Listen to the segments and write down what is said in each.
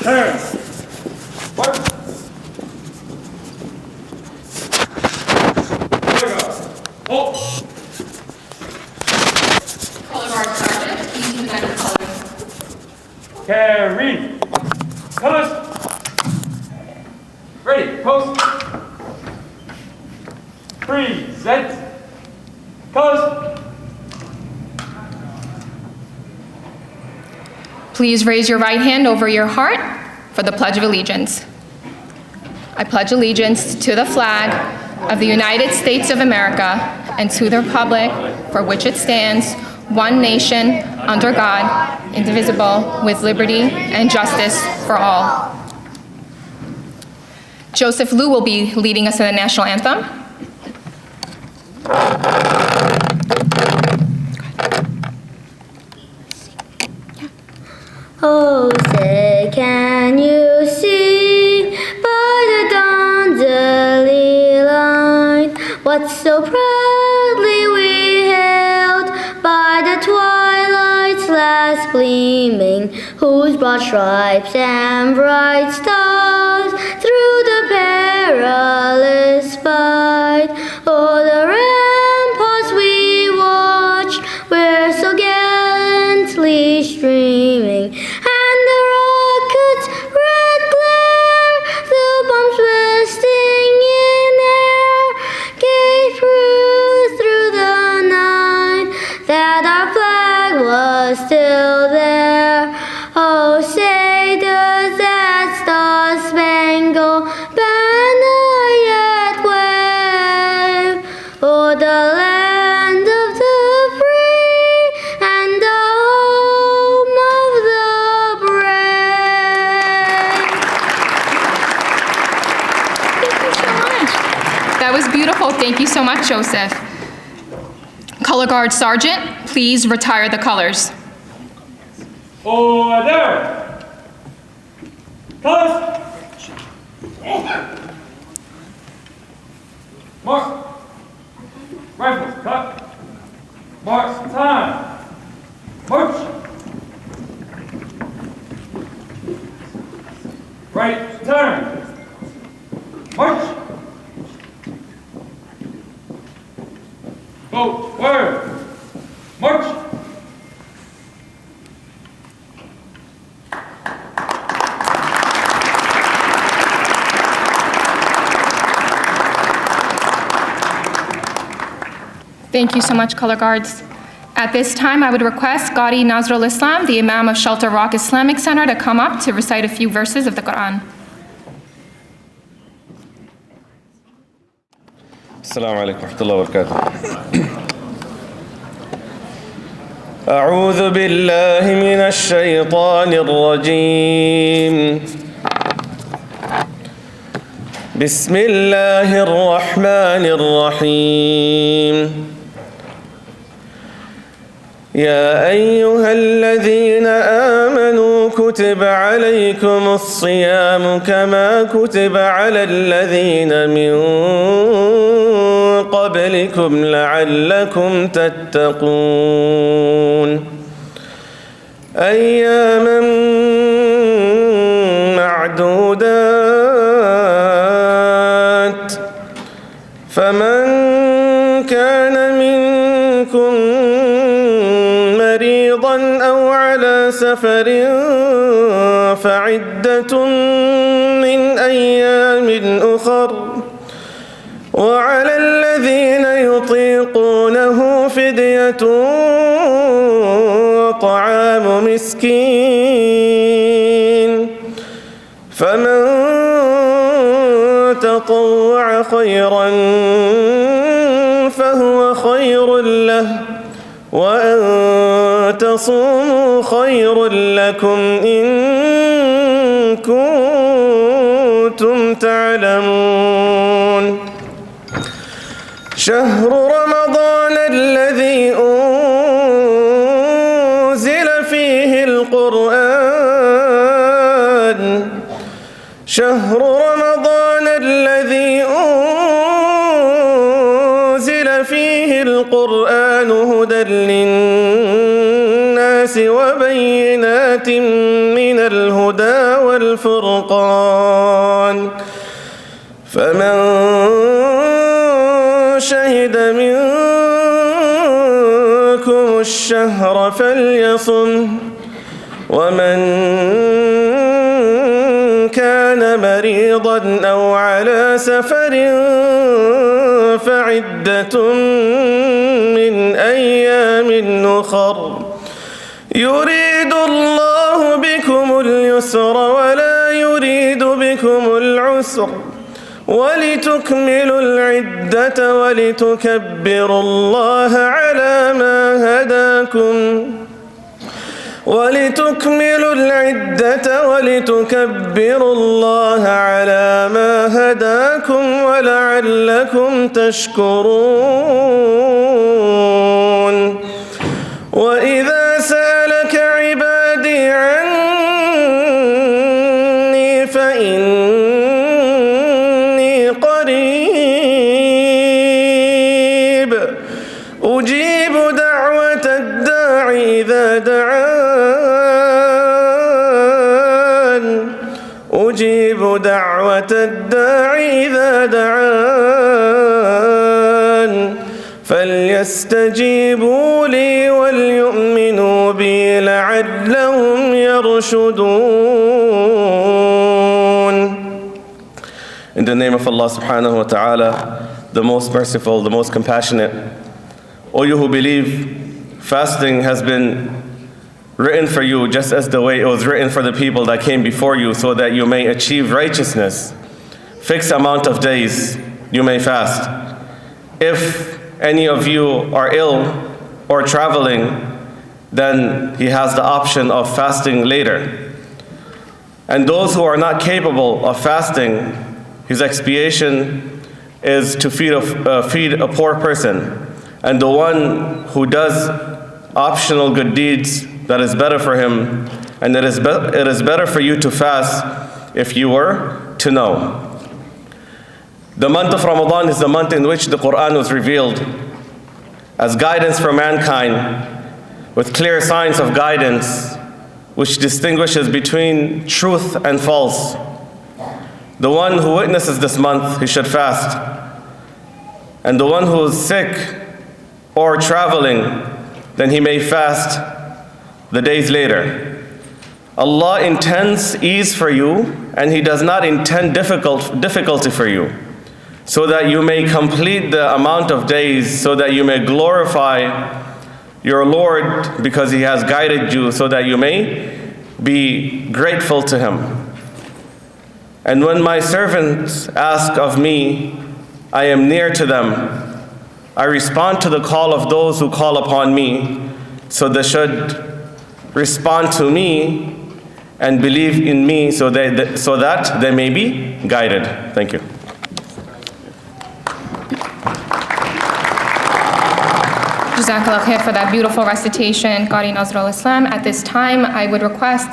turn. March. Hold. Color guard sergeant, please present your colors. Carry. Colors. Ready. Post. Present. Colors. Please raise your right hand over your heart for the Pledge of Allegiance. I pledge allegiance to the flag of the United States of America and to the republic for which it stands, one nation, under God, indivisible, with liberty and justice for all. Joseph Liu will be leading us in the national anthem. Oh, say, can you see by the dawn's early light what so proudly we hailed by the twilight's last gleaming, whose broad stripes and bright stars through the perilous fight o'er the ramparts we watched, were so gallantly streaming. Still there, oh say does that star-spangled banner yet wave o'er the land of the free and the home of the brave? Thank you so much. That was beautiful. Thank you so much, Joseph. Color guard sergeant, please retire the colors. Order! Colors! Mark! Rifles, cut! Mark, time! March! Right, turn! March! Vote, word! March! Thank you so much, color guards. At this time, I would request Qari Nazrul Islam, the Imam of Shelter Rock Islamic Center, to come up to recite a few verses of the Quran. السلام عليكم ورحمة الله وبركاته. أعوذ بالله من الشيطان الرجيم. بسم الله الرحمن الرحيم. يا أيها الذين آمنوا كتب عليكم الصيام كما كتب على الذين من قبلكم لعلكم تتقون أياما معدودات فمن كان منكم مريضا أو على سفر فعدة من أيام أخر وعلى الذين يطيقونه فدية طعام مسكين فمن تطوع خيرا فهو خير له وأن تصوموا خير لكم إن كنتم تعلمون شهر رمضان الذي أنزل فيه القرآن شهر رمضان الذي أنزل فيه القرآن هدى للناس وبينات من الهدى والفرقان فمن شهد منكم الشهر فليصمه ومن كان مريضا أو على سفر فعدة من أيام أخر يريد الله بكم اليسر ولا يريد بكم العسر ولتكملوا العدة ولتكبروا الله على ما هداكم ولتكملوا العدة ولتكبروا الله على ما هداكم ولعلكم تشكرون وإذا سألك عبادي عني فإني قريب أجيب دعوة الداعي إذا دعان أجيب دعوة الداعي إذا دعان فليستجيبوا لي وليؤمنوا بي لعلهم يرشدون. In the name of Allah subhanahu wa ta'ala, the most merciful, the most compassionate. O you who believe, fasting has been written for you just as the way it was written for the people that came before you, so that you may achieve righteousness. Fixed amount of days you may fast. If any of you are ill or traveling, then he has the option of fasting later. And those who are not capable of fasting, his expiation is to feed a poor person. And the one who does optional good deeds, that is better for him, and it is better for you to fast if you were to know. The month of Ramadan is the month in which the Quran was revealed as guidance for mankind, with clear signs of guidance which distinguishes between truth and false. The one who witnesses this month, he should fast. And the one who is sick or traveling, then he may fast the days later. Allah intends ease for you, and He does not intend difficulty for you, so that you may complete the amount of days, so that you may glorify your Lord, because He has guided you, so that you may be grateful to Him. And when my servants ask of me, I am near to them. I respond to the call of those who call upon me, so they should respond to me and believe in me, so that they may be guided. Thank you. Jazakallah khair for that beautiful recitation, Qari Nazrul Islam. At this time, I would request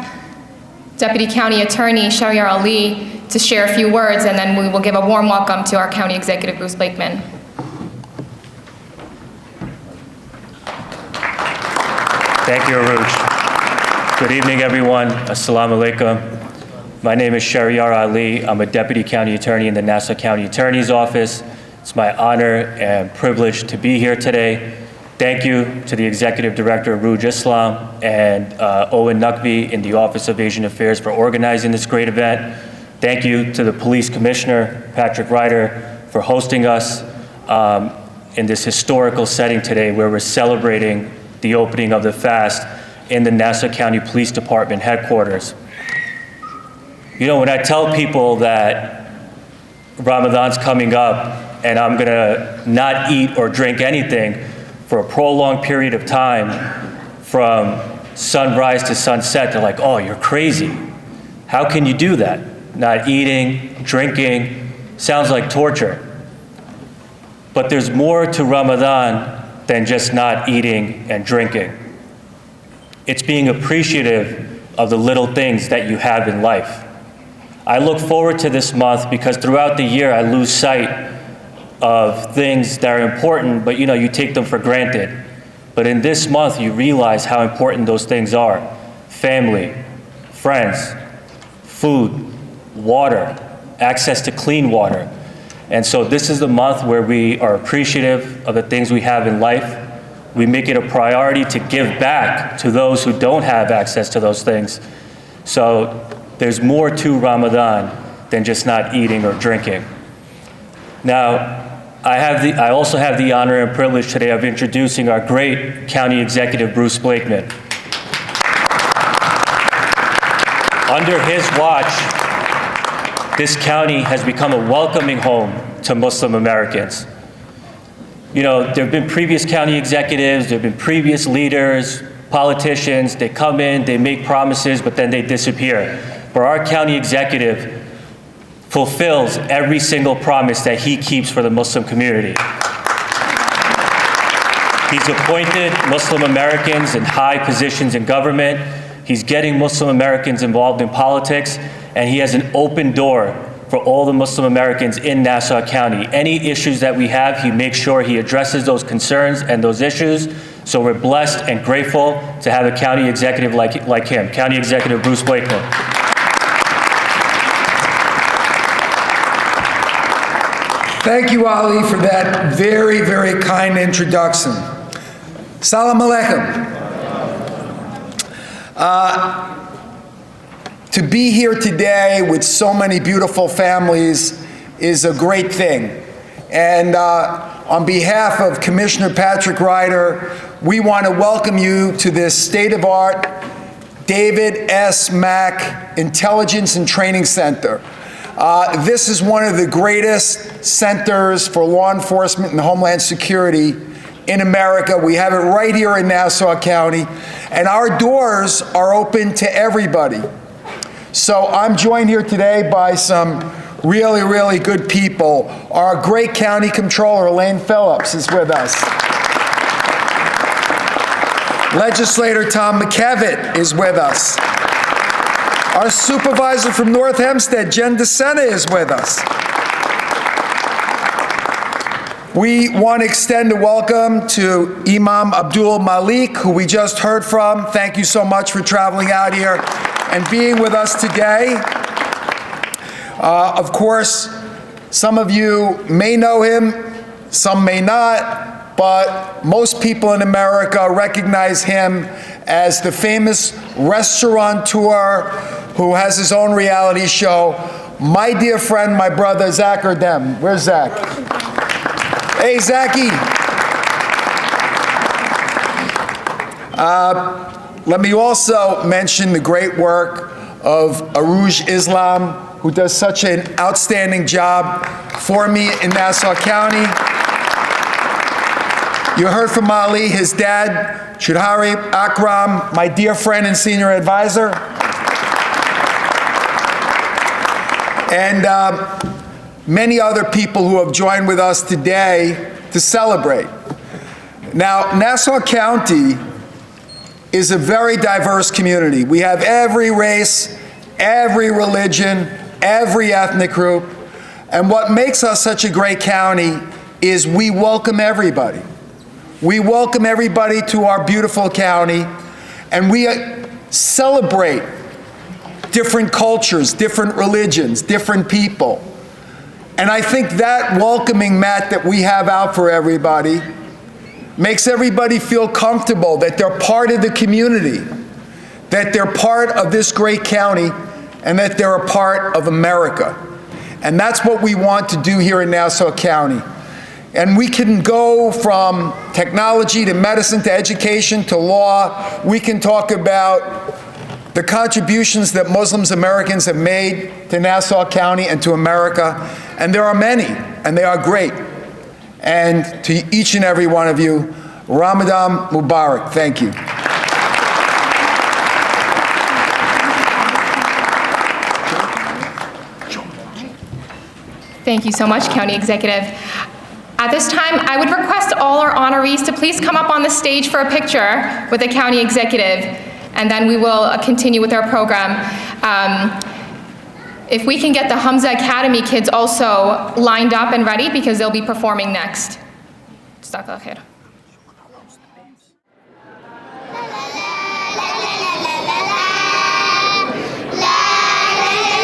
Deputy County Attorney Shahryar Ali to share a few words, and then we will give a warm welcome to our County Executive, Bruce Blakeman. Thank you, Aruj. Good evening, everyone. Assalamu alaikum. My name is Shahryar Ali. I'm a Deputy County Attorney in the Nassau County Attorney's Office. It's my honor and privilege to be here today. Thank you to the Executive Director of Rouge Islam and Owen Naqvi in the Office of Asian Affairs for organizing this great event. Thank you to the Police Commissioner, Patrick Ryder, for hosting us in this historical setting today, where we're celebrating the opening of the fast in the Nassau County Police Department headquarters. You know, when I tell people that Ramadan's coming up and I'm gonna not eat or drink anything for a prolonged period of time from sunrise to sunset, they're like, oh, you're crazy. How can you do that? Not eating, drinking, sounds like torture. But there's more to Ramadan than just not eating and drinking. It's being appreciative of the little things that you have in life. I look forward to this month because throughout the year I lose sight of things that are important, but you take them for granted. But in this month you realize how important those things are. Family, friends, food, water, access to clean water. And so this is the month where we are appreciative of the things we have in life. We make it a priority to give back to those who don't have access to those things. So there's more to Ramadan than just not eating or drinking. Now, I also have the honor and privilege today of introducing our great County Executive, Bruce Blakeman. Under his watch, this county has become a welcoming home to Muslim Americans. You know, there have been previous county executives, there have been previous leaders, politicians, they come in, they make promises, but then they disappear. But our county executive fulfills every single promise that he keeps for the Muslim community. He's appointed Muslim Americans in high positions in government. He's getting Muslim Americans involved in politics, and he has an open door for all the Muslim Americans in Nassau County. Any issues that we have, he makes sure he addresses those concerns and those issues. So we're blessed and grateful to have a county executive like him, County Executive Bruce Blakeman. Thank you, Ali, for that very, very kind introduction. Salam alaikum. To be here today with so many beautiful families is a great thing. And on behalf of Commissioner Patrick Ryder, we want to welcome you to this state-of-the-art David S. Mack Intelligence and Training Center. This is one of the greatest centers for law enforcement and homeland security in America. We have it right here in Nassau County, and our doors are open to everybody. So I'm joined here today by some really, really good people. Our great county controller, Elaine Phillips, is with us. Legislator Tom McKevitt is with us. Our supervisor from North Hempstead, Jen DeSena, is with us. We want to extend a welcome to Imam Abdul Malik, who we just heard from. Thank you so much for traveling out here and being with us today. Of course, some of you may know him, some may not, but most people in America recognize him as the famous restaurateur who has his own reality show. My dear friend, my brother, Zach Erdem. Where's Zach? Hey, Zachy. Let me also mention the great work of Aruj Islam, who does such an outstanding job for me in Nassau County. You heard from Ali, his dad, Chudhari Akram, my dear friend and senior advisor. And many other people who have joined with us today to celebrate. Now, Nassau County is a very diverse community. We have every race, every religion, every ethnic group. And what makes us such a great county is we welcome everybody. We welcome everybody to our beautiful county, and we celebrate different cultures, different religions, different people. And I think that welcoming mat that we have out for everybody makes everybody feel comfortable that they're part of the community, that they're part of this great county, and that they're a part of America. And that's what we want to do here in Nassau County. And we can go from technology to medicine to education to law. We can talk about the contributions that Muslim Americans have made to Nassau County and to America. And there are many, and they are great. And to each and every one of you, Ramadan Mubarak. Thank you. Thank you so much, County Executive. At this time, I would request all our honorees to please come up on the stage for a picture with the County Executive, and then we will continue with our program. If we can get the Hamza Academy kids also lined up and ready, because they'll be performing next. Jazakallah khair. La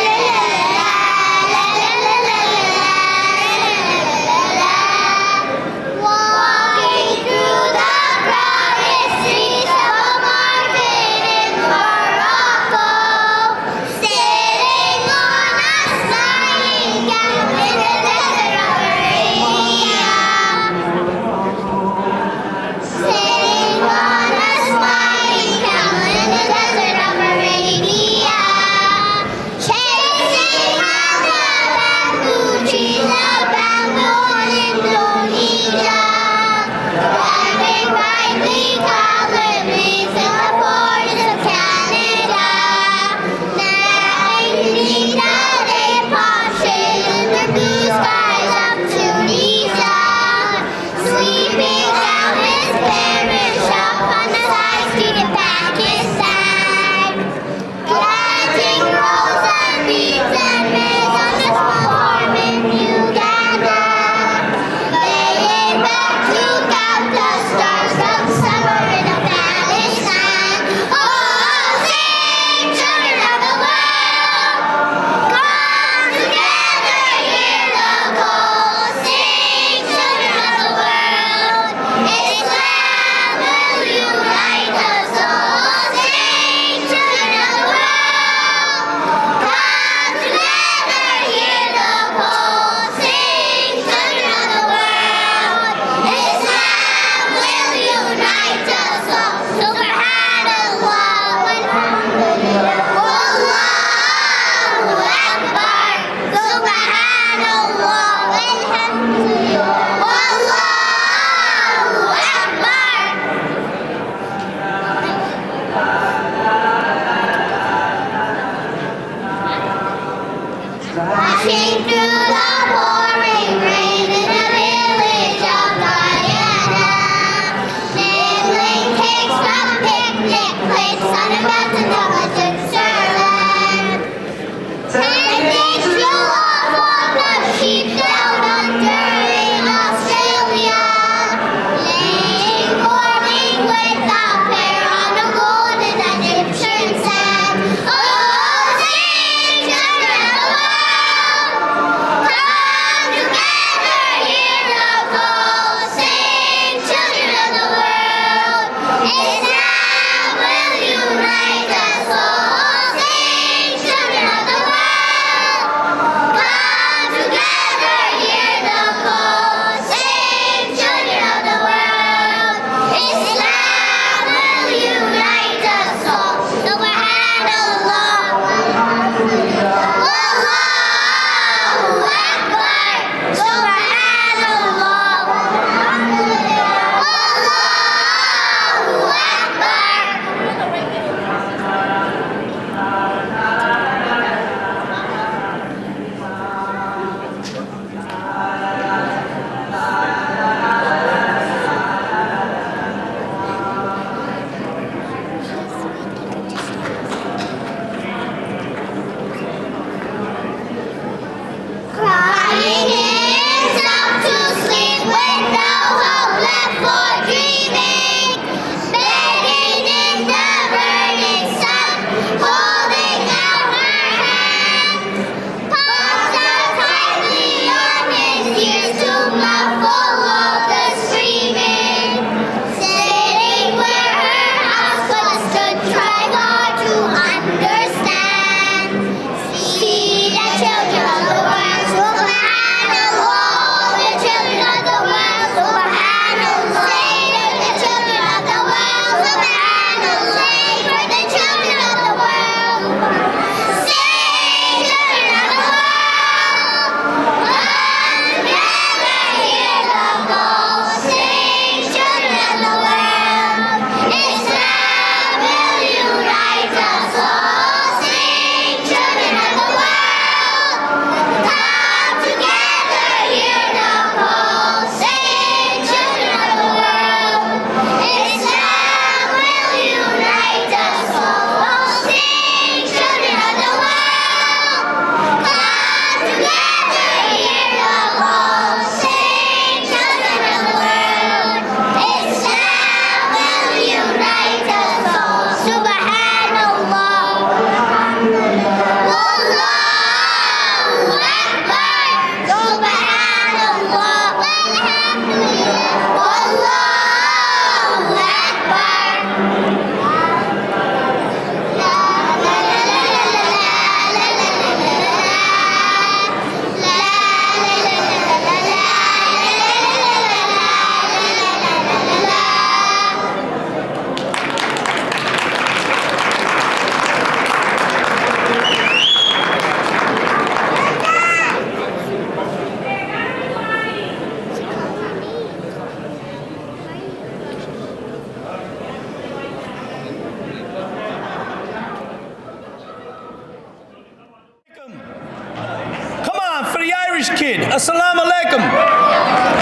Assalamu alaikum.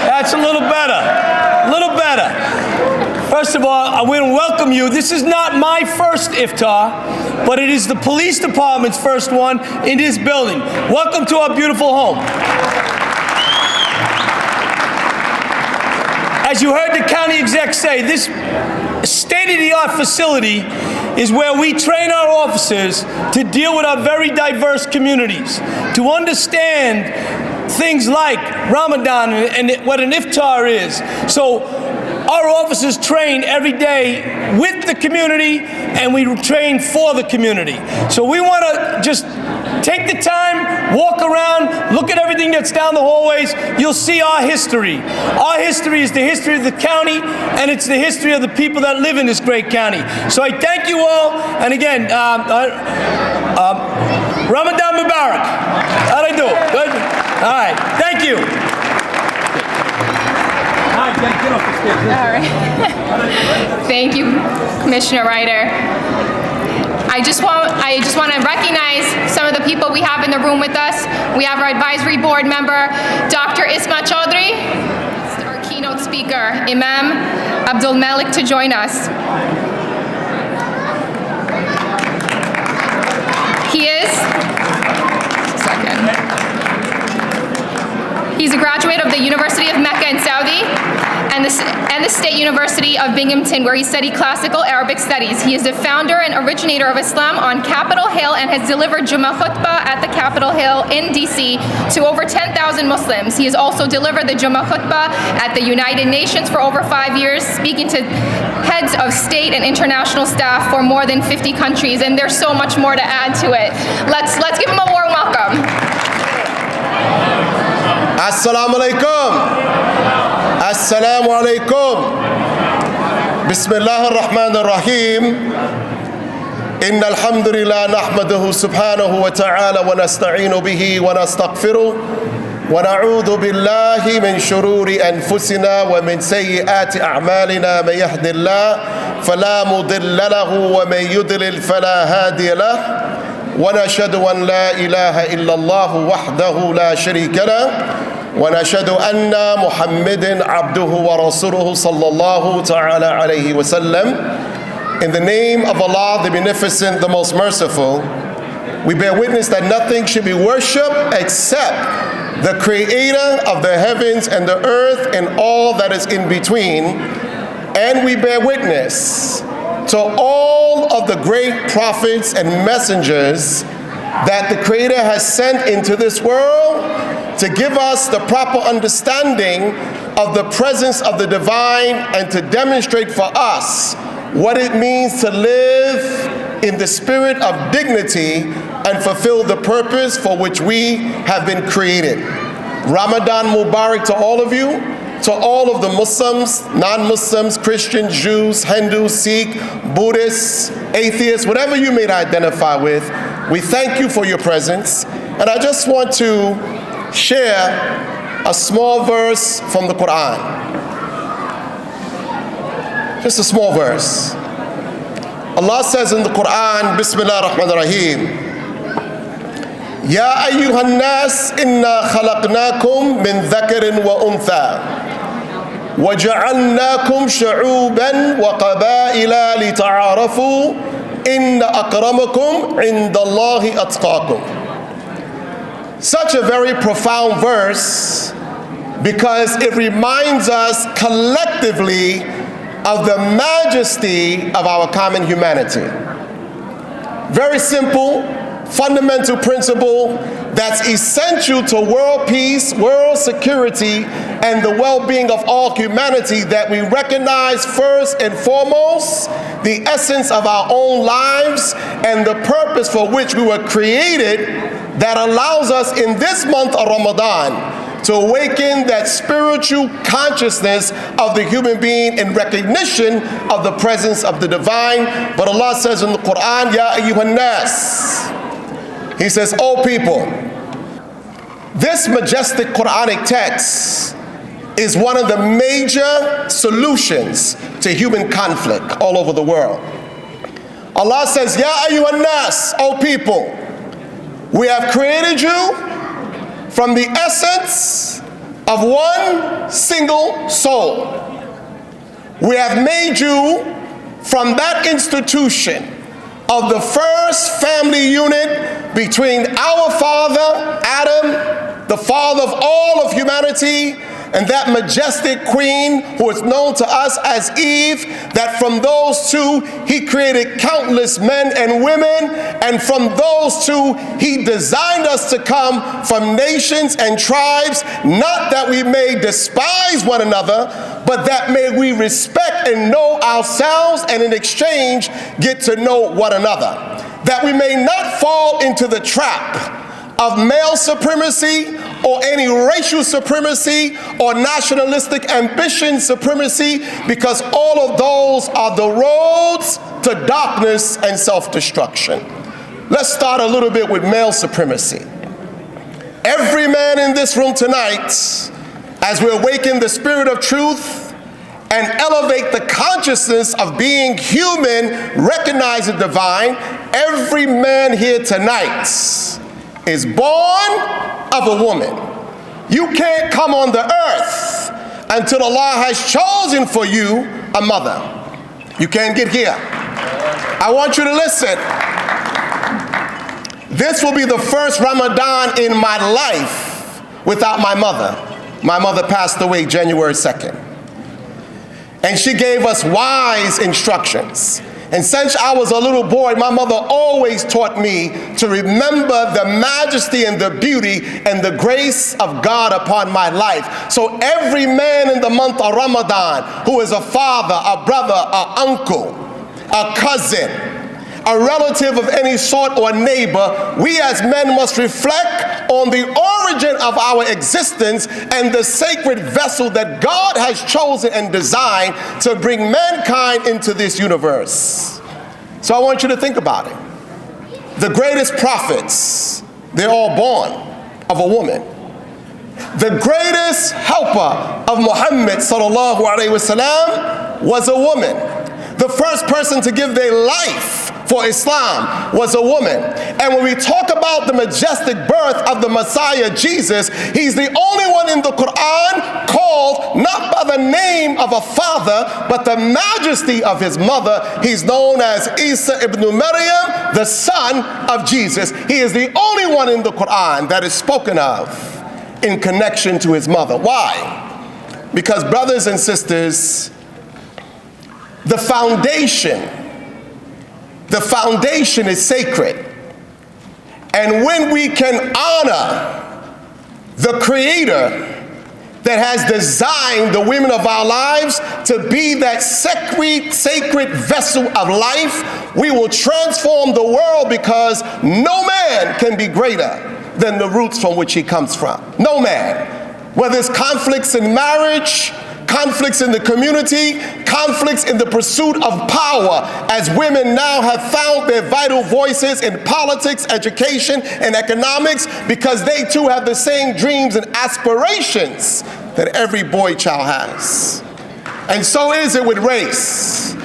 That's a little better. A little better. First of all, I want to welcome you. This is not my first iftar, but it is the police department's first one in this building. Welcome to our beautiful home. As you heard the county exec say, this state-of-the-art facility is where we train our officers to deal with our very diverse communities, to understand things like Ramadan and what an iftar is. So our officers train every day with the community, and we train for the community. So we want to just take the time, walk around, look at everything that's down the hallways. You'll see our history. Our history is the history of the county, and it's the history of the people that live in this great county. So I thank you all, and again, Ramadan Mubarak. How'd I do? Good? All right, thank you. All right. Thank you, Commissioner Ryder. I just want to recognize some of the people we have in the room with us. We have our advisory board member, Dr. Isma Chaudhry, our keynote speaker, Imam Abdul Malik, to join us. He is, he's a graduate of the University of Mecca in Saudi and the State University of Binghamton, where he studied classical Arabic studies. He is the founder and originator of Islam on Capitol Hill and has delivered Jummah khutbah at the Capitol Hill in DC to over 10,000 Muslims. He has also delivered the Jummah khutbah at the United Nations for over 5 years, speaking to heads of state and international staff for more than 50 countries, and there's so much more to add to it. Let's give him a warm welcome. Assalamu alaikum. Assalamu alaikum. Bismillah ar-Rahman ar-Rahim. Inna alhamdulillah nahmaduhu subhanahu wa ta'ala wa nasta'inu bihi wa nastaghfiruh wa na'udhu billahi min shururi anfusina wa min sayyiati a'malina man yahdillah fala mudilla lahu wa man yudlil fala hadiya lahu ونشهد أن لا إله إلا الله وحده لا شريك له ونشهد أن محمد عبده ورسوله صلى الله تعالى عليه وسلم. In the name of Allah, the Beneficent, the Most Merciful, we bear witness that nothing should be worshipped except the Creator of the heavens and the earth and all that is in between. And we bear witness to all of the great prophets and messengers that the Creator has sent into this world to give us the proper understanding of the presence of the divine and to demonstrate for us what it means to live in the spirit of dignity and fulfill the purpose for which we have been created. Ramadan Mubarak to all of you. To all of the Muslims, non-Muslims, Christians, Jews, Hindus, Sikh, Buddhists, atheists, whatever you may identify with, we thank you for your presence. And I just want to share a small verse from the Quran. Just a small verse. Allah says in the Quran, Bismillah ar-Rahman ar-Rahim, يا أيها الناس إنا خلقناكم من ذكر وأنثى وجعلناكم شعوبا وقبائل لتعارفوا إن أكرمكم عند الله أتقاكم. Such a very profound verse because it reminds us collectively of the majesty of our common humanity. Very simple, fundamental principle that's essential to world peace, world security, and the well-being of all humanity, that we recognize first and foremost the essence of our own lives and the purpose for which we were created, that allows us in this month of Ramadan to awaken that spiritual consciousness of the human being in recognition of the presence of the divine. But Allah says in the Quran, Ya ayyuhan nas, He says, "O people." This majestic Quranic text is one of the major solutions to human conflict all over the world. Allah says, Ya ayyuhan nas, O people, we have created you from the essence of one single soul. We have made you from that institution of the first family unit between our father, Adam, the father of all of humanity, and that majestic queen who is known to us as Eve, that from those two he created countless men and women, and from those two he designed us to come from nations and tribes, not that we may despise one another, but that may we respect and know ourselves, and in exchange get to know one another, that we may not fall into the trap of male supremacy or any racial supremacy or nationalistic ambition supremacy, because all of those are the roads to darkness and self-destruction. Let's start a little bit with male supremacy. Every man in this room tonight, as we awaken the spirit of truth and elevate the consciousness of being human, recognize the divine, every man here tonight is born of a woman. You can't come on the earth until Allah has chosen for you a mother. You can't get here. I want you to listen. This will be the first Ramadan in my life without my mother. My mother passed away January 2nd. And she gave us wise instructions. And since I was a little boy, my mother always taught me to remember the majesty and the beauty and the grace of God upon my life. So every man in the month of Ramadan who is a father, a brother, an uncle, a cousin, a relative of any sort or neighbor, we as men must reflect on the origin of our existence and the sacred vessel that God has chosen and designed to bring mankind into this universe. So I want you to think about it. The greatest prophets, they're all born of a woman. The greatest helper of Muhammad sallallahu alaihi wasallam was a woman. The first person to give their life for Islam was a woman. And when we talk about the majestic birth of the Messiah Jesus, he's the only one in the Quran called not by the name of a father, but the majesty of his mother. He's known as Isa ibn Maryam, the son of Jesus. He is the only one in the Quran that is spoken of in connection to his mother. Why? Because, brothers and sisters, the foundation is sacred. And when we can honor the Creator that has designed the women of our lives to be that sacred vessel of life, we will transform the world, because no man can be greater than the roots from which he comes from. No man. Whether it's conflicts in marriage, conflicts in the community, conflicts in the pursuit of power, as women now have found their vital voices in politics, education, and economics, because they too have the same dreams and aspirations that every boy child has. And so is it with race.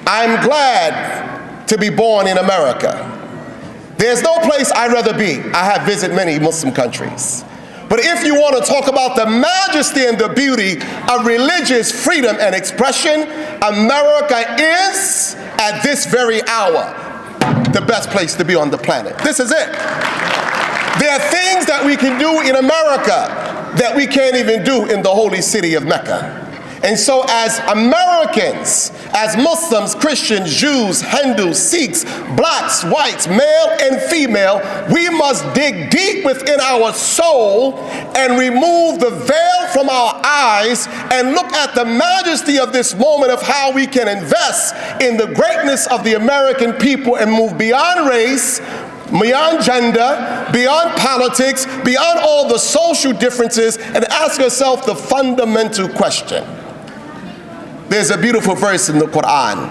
I'm glad to be born in America. There's no place I'd rather be. I have visited many Muslim countries. But if you want to talk about the majesty and the beauty of religious freedom and expression, America is, at this very hour, the best place to be on the planet. This is it. There are things that we can do in America that we can't even do in the holy city of Mecca. And so as Americans, as Muslims, Christians, Jews, Hindus, Sikhs, blacks, whites, male and female, we must dig deep within our soul and remove the veil from our eyes and look at the majesty of this moment of how we can invest in the greatness of the American people and move beyond race, beyond gender, beyond politics, beyond all the social differences, and ask yourself the fundamental question. There's a beautiful verse in the Quran.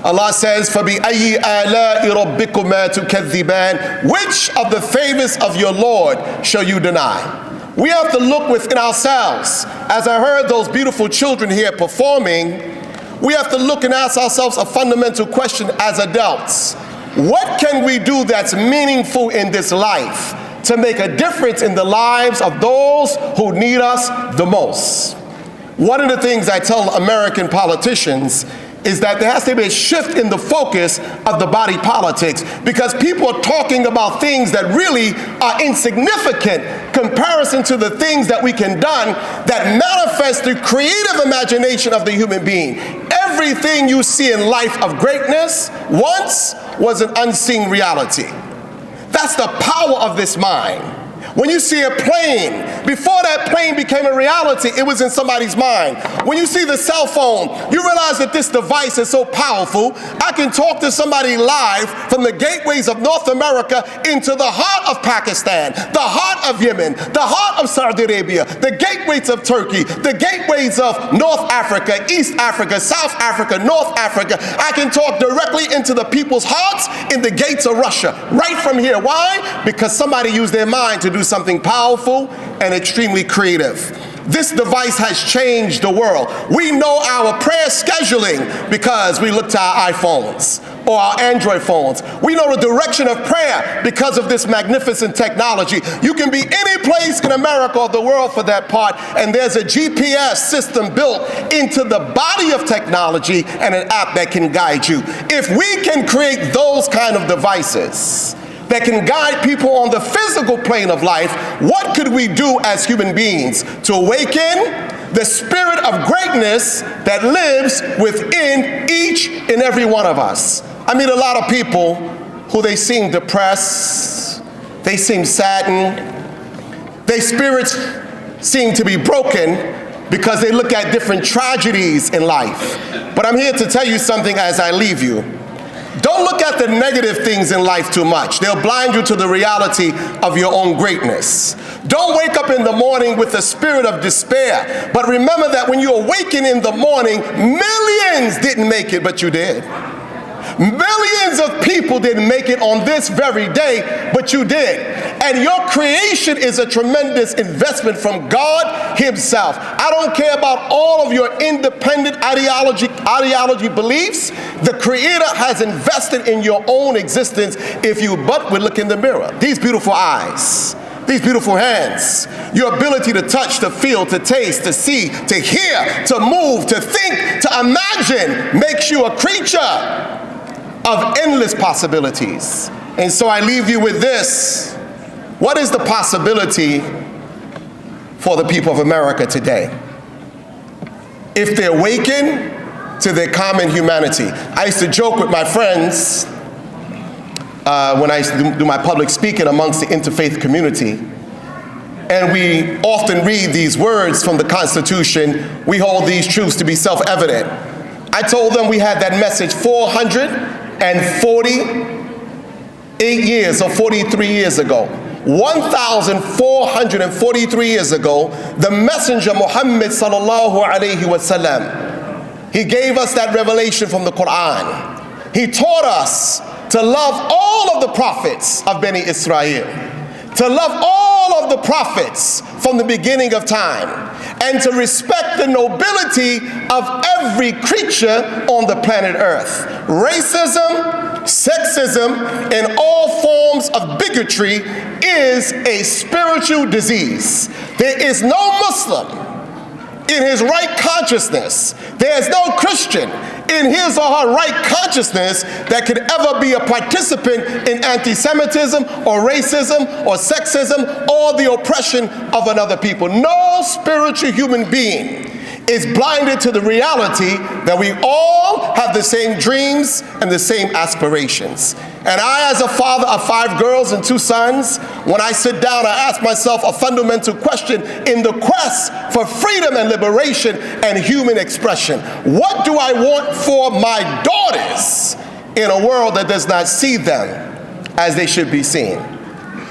Allah says, فَبِأَيِّ آلَاءِ رَبِّكُمَا تُكَذِّبَانِ? Which of the favors of your Lord shall you deny? We have to look within ourselves. As I heard those beautiful children here performing, we have to look and ask ourselves a fundamental question as adults. What can we do that's meaningful in this life to make a difference in the lives of those who need us the most. One of the things I tell American politicians is that there has to be a shift in the focus of the body politics, because people are talking about things that really are insignificant comparison to the things that we can do that manifest the creative imagination of the human being. Everything you see in life of greatness once was an unseen reality. That's the power of this mind. When you see a plane, before that plane became a reality, it was in somebody's mind. When you see the cell phone, you realize that this device is so powerful, I can talk to somebody live from the gateways of North America into the heart of Pakistan, the heart of Yemen, the heart of Saudi Arabia, the gateways of Turkey, the gateways of North Africa, East Africa, South Africa, North Africa. I can talk directly into the people's hearts in the gates of Russia, right from here. Why? Because somebody used their mind to do something powerful and extremely creative. This device has changed the world. We know our prayer scheduling because we look to our iPhones or our Android phones. We know the direction of prayer because of this magnificent technology. You can be any place in America or the world for that part, and there's a GPS system built into the body of technology and an app that can guide you. If we can create those kind of devices that can guide people on the physical plane of life, what could we do as human beings to awaken the spirit of greatness that lives within each and every one of us? I meet a lot of people who they seem depressed, they seem saddened, their spirits seem to be broken because they look at different tragedies in life. But I'm here to tell you something as I leave you. Don't look at the negative things in life too much. They'll blind you to the reality of your own greatness. Don't wake up in the morning with a spirit of despair. But remember that when you awaken in the morning, millions didn't make it, but you did. Millions of people didn't make it on this very day, but you did. And your creation is a tremendous investment from God Himself. I don't care about all of your independent ideology beliefs. The Creator has invested in your own existence if you but would look in the mirror. These beautiful eyes, these beautiful hands, your ability to touch, to feel, to taste, to see, to hear, to move, to think, to imagine makes you a creature of endless possibilities. And so I leave you with this. What is the possibility for the people of America today? If they awaken to their common humanity. I used to joke with my friends when I used to do my public speaking amongst the interfaith community. And we often read these words from the Constitution. We hold these truths to be self-evident. I told them we had that message 448 years or 43 years ago. 1,443 years ago, the messenger Muhammad sallallahu alayhi wasallam, he gave us that revelation from the Quran. He taught us to love all of the prophets of Bani Israel, to love all of the prophets from the beginning of time, and to respect the nobility of every creature on the planet Earth. Racism, sexism, and all forms of bigotry is a spiritual disease. There is no Muslim in his right consciousness, there is no Christian in his or her right consciousness that could ever be a participant in anti-Semitism or racism or sexism or the oppression of another people. No spiritual human being is blinded to the reality that we all have the same dreams and the same aspirations. And I, as a father of 5 girls and 2 sons, when I sit down, I ask myself a fundamental question in the quest for freedom and liberation and human expression. What do I want for my daughters in a world that does not see them as they should be seen?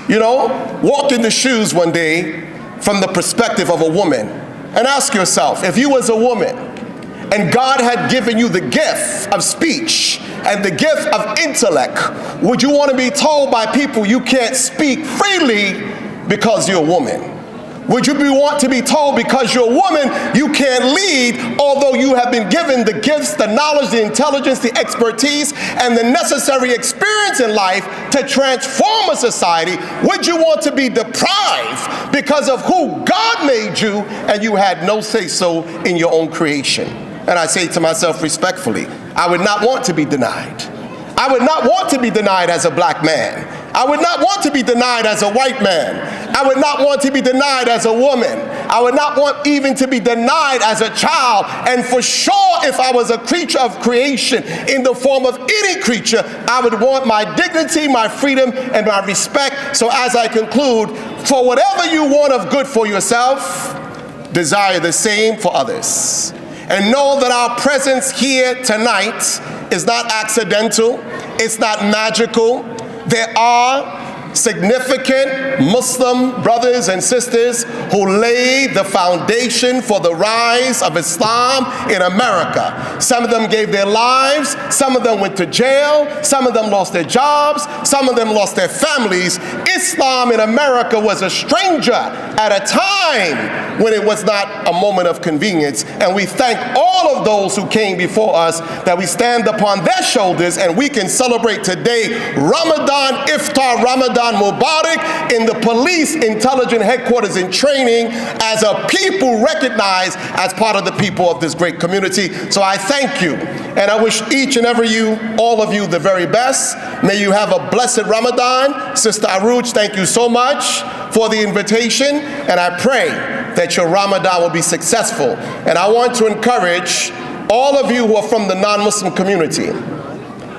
You know, walk in the shoes one day from the perspective of a woman and ask yourself, if you was a woman and God had given you the gift of speech and the gift of intellect, would you want to be told by people you can't speak freely because you're a woman? Would you want to be told because you're a woman you can't lead, although you have been given the gifts, the knowledge, the intelligence, the expertise, and the necessary experience in life to transform a society? Would you want to be deprived because of who God made you and you had no say-so in your own creation? And I say to myself respectfully, I would not want to be denied. I would not want to be denied as a black man. I would not want to be denied as a white man. I would not want to be denied as a woman. I would not want even to be denied as a child. And for sure, if I was a creature of creation in the form of any creature, I would want my dignity, my freedom, and my respect. So as I conclude, for whatever you want of good for yourself, desire the same for others. And know that our presence here tonight is not accidental. It's not magical. There are significant Muslim brothers and sisters who laid the foundation for the rise of Islam in America. Some of them gave their lives, some of them went to jail, some of them lost their jobs, some of them lost their families. Islam in America was a stranger at a time when it was not a moment of convenience. And we thank all of those who came before us that we stand upon their shoulders and we can celebrate today Ramadan, Iftar, Ramadan Mubarak in the police intelligence headquarters in training as a people recognized as part of the people of this great community. So I thank you, and I wish each and every all of you the very best. May you have a blessed Ramadan. Sister Aruj, thank you so much for the invitation, and I pray that your Ramadan will be successful. And I want to encourage all of you who are from the non-Muslim community.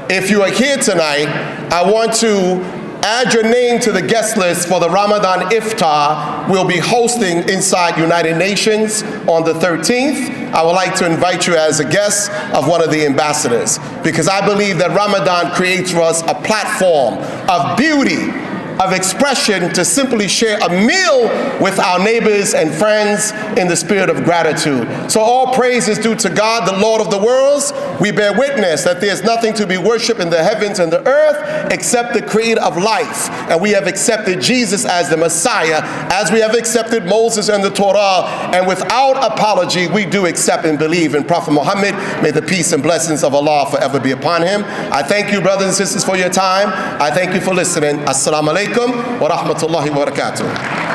If you are here tonight, I want to add your name to the guest list for the Ramadan Iftar we'll be hosting inside United Nations on the 13th. I would like to invite you as a guest of one of the ambassadors, because I believe that Ramadan creates for us a platform of beauty, of expression, to simply share a meal with our neighbors and friends in the spirit of gratitude. So all praise is due to God, the Lord of the worlds. We bear witness that there's nothing to be worshipped in the heavens and the earth except the creator of life. And we have accepted Jesus as the Messiah, as we have accepted Moses and the Torah. And without apology, we do accept and believe in Prophet Muhammad. May the peace and blessings of Allah forever be upon him. I thank you, brothers and sisters, for your time. I thank you for listening. Assalamu alaikum wa rahmatullahi wa barakatuh.